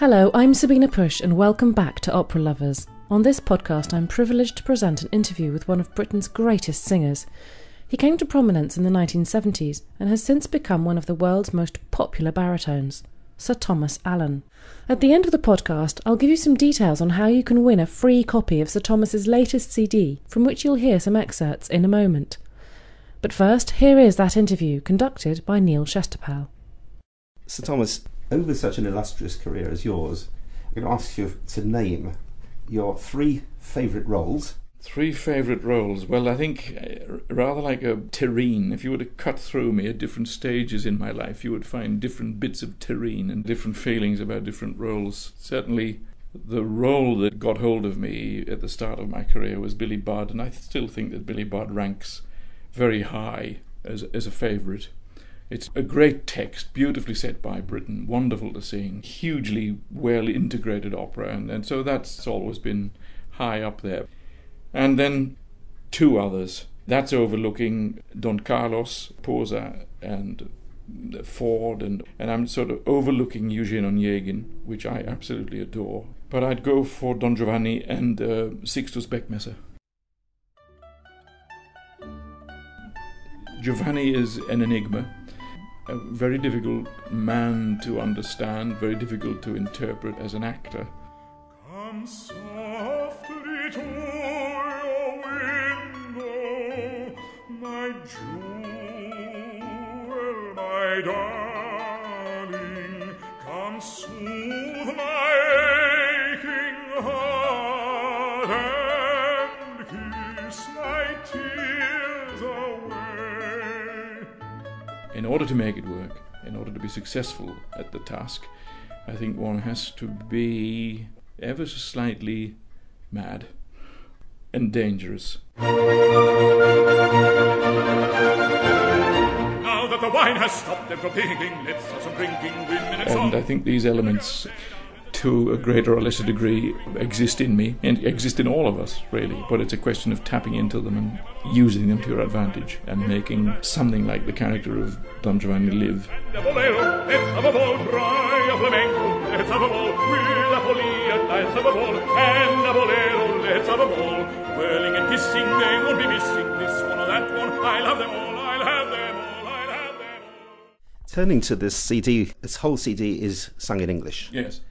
Hello, I'm Sabina Push and welcome back to Opera Lovers. On this podcast I'm privileged to present an interview with one of Britain's greatest singers. He came to prominence in the 1970s and has since become one of the world's most popular baritones, Sir Thomas Allen. At the end of the podcast I'll give you some details on how you can win a free copy of Sir Thomas's latest CD, from which you'll hear some excerpts in a moment. But first, here is that interview conducted by Neil Chesterpal. Sir Thomas, over such an illustrious career as yours, I'm going to ask you to name your three favourite roles. Three favourite roles? Well, I think rather like a terrine. If you were to cut through me at different stages in my life, you would find different bits of terrine and different feelings about different roles. Certainly the role that got hold of me at the start of my career was Billy Budd, and I still think that Billy Budd ranks very high as a favourite. It's a great text, beautifully set by Britten, wonderful to sing, hugely well integrated opera, and so that's always been high up there. And then two others. That's overlooking Don Carlos, Posa, and Ford, and I'm sort of overlooking Eugene Onegin, which I absolutely adore. But I'd go for Don Giovanni and Sixtus Beckmesser. Giovanni is an enigma. A very difficult man to understand, very difficult to interpret as an actor. Come softly to your window, my jewel, my darling. Come soothe my aching heart and kiss my tears away. In order to make it work, in order to be successful at the task, I think one has to be ever so slightly mad and dangerous. Now that the wine has stopped them from thinking, let's have some drinking, women and song. And I think these elements, to a greater or lesser degree, exist in me and exist in all of us, really. But it's a question of tapping into them and using them to your advantage and making something like the character of Don Giovanni live. Let's have a ball, try a flamenco. Let's have a ball, with a folia. Let's have a ball, and a bolero. Let's have a ball, whirling and kissing. They won't be missing this one or that one. I'll have them all, I'll have them all, I'll have them all. Turning to this CD, this whole CD is sung in English. Yes.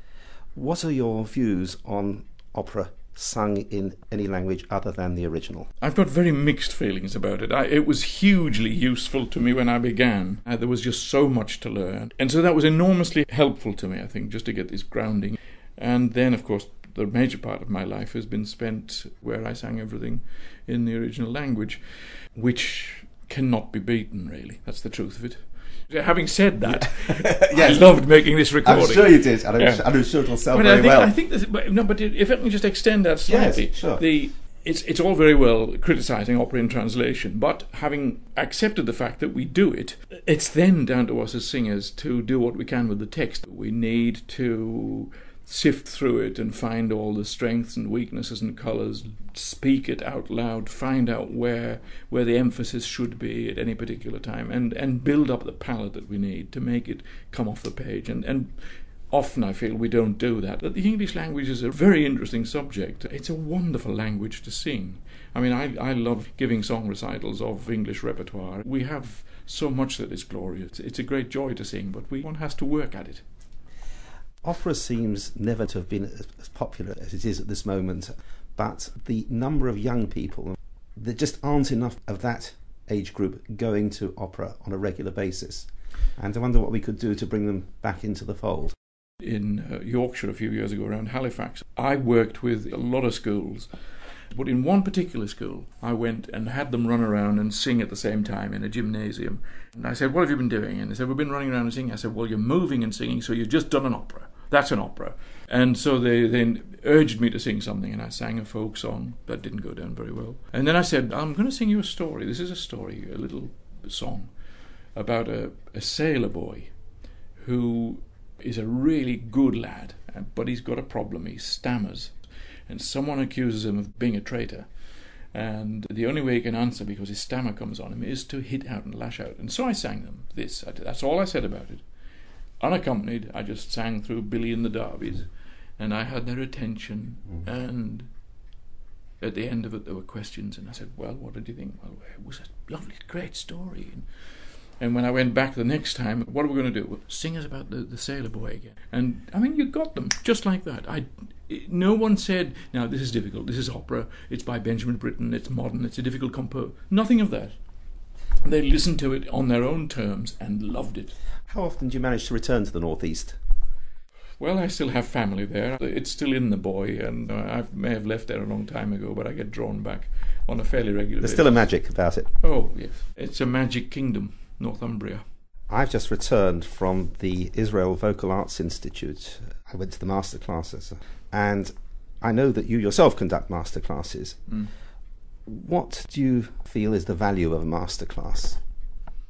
What are your views on opera sung in any language other than the original? I've got very mixed feelings about it. It was hugely useful to me when I began. There was just so much to learn. And so that was enormously helpful to me, I think, just to get this grounding. And then, of course, the major part of my life has been spent where I sang everything in the original language, which cannot be beaten, really. That's the truth of it. Having said that, yes. I loved making this recording. I'm sure you did, and I'm sure it'll sell very well. I think but if I can just extend that slightly, yes, sure. It's all very well criticising opera in translation, but having accepted the fact that we do it, it's then down to us as singers to do what we can with the text. We need to sift through it and find all the strengths and weaknesses and colours, speak it out loud, find out where the emphasis should be at any particular time, and build up the palette that we need to make it come off the page. And often I feel we don't do that. The English language is a very interesting subject. It's a wonderful language to sing. I mean, I love giving song recitals of English repertoire. We have so much that is glorious. It's a great joy to sing, but one has to work at it. Opera seems never to have been as popular as it is at this moment, but the number of young people, there just aren't enough of that age group going to opera on a regular basis. And I wonder what we could do to bring them back into the fold. In Yorkshire a few years ago, around Halifax, I worked with a lot of schools. But in one particular school, I went and had them run around and sing at the same time in a gymnasium. And I said, "What have you been doing?" And they said, "We've been running around and singing." I said, "Well, you're moving and singing, so you've just done an opera. That's an opera." And so they then urged me to sing something, and I sang a folk song. That didn't go down very well. And then I said, "I'm going to sing you a story. This is a story, a little song, about a sailor boy who is a really good lad, but he's got a problem. He stammers. And someone accuses him of being a traitor. And the only way he can answer, because his stammer comes on him, is to hit out and lash out. And so I sang them this. That's all I said about it. unaccompanied. I just sang through Billy and the Darbies, and I had their attention. And at the end of it, there were questions, and I said, well, what did you think? Well, it was a lovely, great story. And when I went back the next time, what are we going to do? Well, sing us about the sailor boy again. And, I mean, you got them, just like that. No one said, now, this is difficult, this is opera, it's by Benjamin Britten, it's modern, it's a difficult compo. Nothing of that. They listened to it on their own terms and loved it. How often do you manage to return to the Northeast? Well, I still have family there. It's still in the boy, and I may have left there a long time ago, but I get drawn back on a fairly regular basis. There's still a magic about it. Oh, yes. It's a magic kingdom, Northumbria. I've just returned from the Israel Vocal Arts Institute. I went to the master classes, and I know that you yourself conduct master classes. What do you feel is the value of a master class?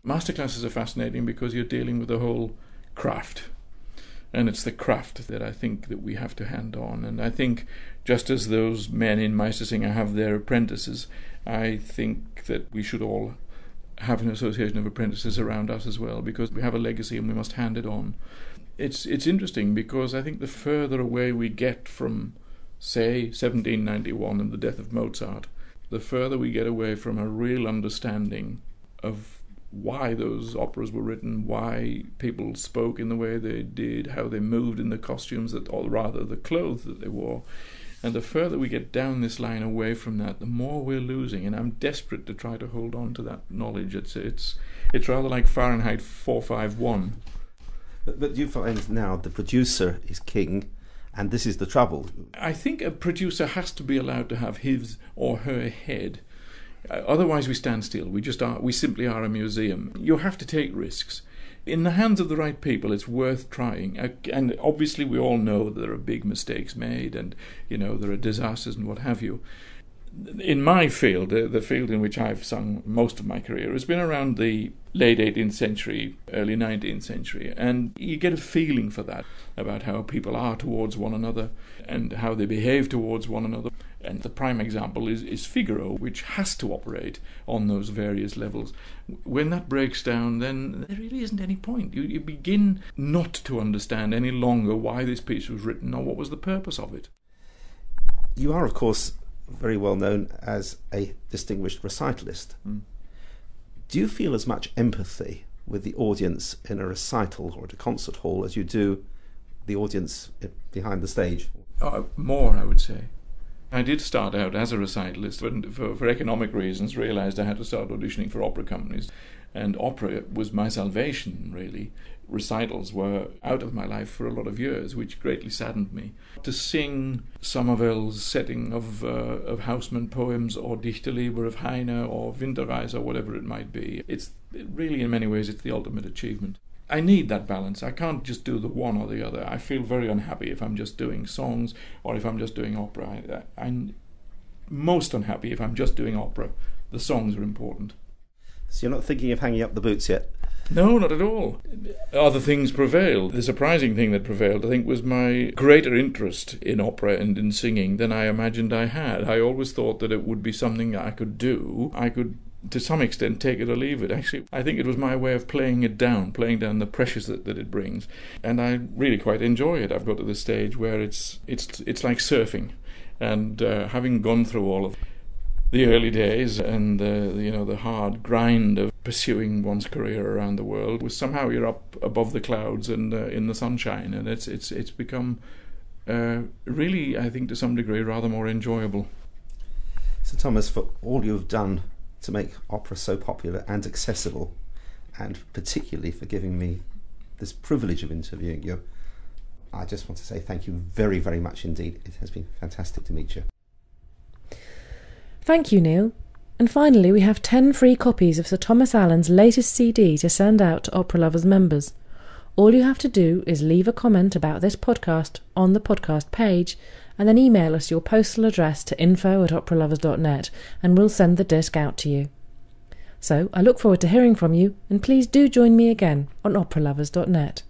Master classes are fascinating because you're dealing with the whole craft. And it's the craft that I think that we have to hand on. And I think just as those men in Meistersinger have their apprentices, I think that we should all have an association of apprentices around us as well, because we have a legacy and we must hand it on. It's interesting because I think the further away we get from, say, 1791 and the death of Mozart, the further we get away from a real understanding of why those operas were written, why people spoke in the way they did, how they moved in the costumes, or rather the clothes that they wore. And the further we get down this line away from that, the more we're losing. And I'm desperate to try to hold on to that knowledge. It's rather like Fahrenheit 451. But you find now the producer is king, and this is the trouble. I think a producer has to be allowed to have his or her head. Otherwise we stand still. We simply are a museum. You have to take risks. In the hands of the right people, it's worth trying. And obviously we all know that there are big mistakes made and, there are disasters and what have you. In my field, the field in which I've sung most of my career, has been around the late 18th century, early 19th century, and you get a feeling for that, about how people are towards one another and how they behave towards one another. And the prime example is Figaro, which has to operate on those various levels. When that breaks down, then there really isn't any point. You begin not to understand any longer why this piece was written or what was the purpose of it. You are, of course, very well known as a distinguished recitalist. Do you feel as much empathy with the audience in a recital or at a concert hall as you do the audience behind the stage? More, I would say. I did start out as a recitalist, but for economic reasons realised I had to start auditioning for opera companies. And opera was my salvation, really. Recitals were out of my life for a lot of years, which greatly saddened me. To sing Sommerwell's setting of Hausmann poems, or Dichterliebe of Heine, or Winterreise, or whatever it might be, it's really, in many ways, it's the ultimate achievement. I need that balance. I can't just do the one or the other. I feel very unhappy if I'm just doing songs or if I'm just doing opera. I'm most unhappy if I'm just doing opera. The songs are important. So you're not thinking of hanging up the boots yet? No, not at all. Other things prevailed. The surprising thing that prevailed, I think, was my greater interest in opera and in singing than I imagined I had. I always thought that it would be something I could do. I could, to some extent, take it or leave it. Actually, I think it was my way of playing down the pressures that it brings. And I really quite enjoy it. I've got to the stage where it's like surfing. And having gone through all of the early days and the hard grind of pursuing one's career around the world, was somehow you're up above the clouds and in the sunshine, and it's become really, I think, to some degree, rather more enjoyable. So Thomas, for all you've done to make opera so popular and accessible, and particularly for giving me this privilege of interviewing you, I just want to say thank you very, very much indeed. It has been fantastic to meet you. Thank you, Neil. And finally, we have 10 free copies of Sir Thomas Allen's latest CD to send out to Opera Lovers members. All you have to do is leave a comment about this podcast on the podcast page, and then email us your postal address to info@operalovers.net, and we'll send the disc out to you. So I look forward to hearing from you, and please do join me again on operalovers.net.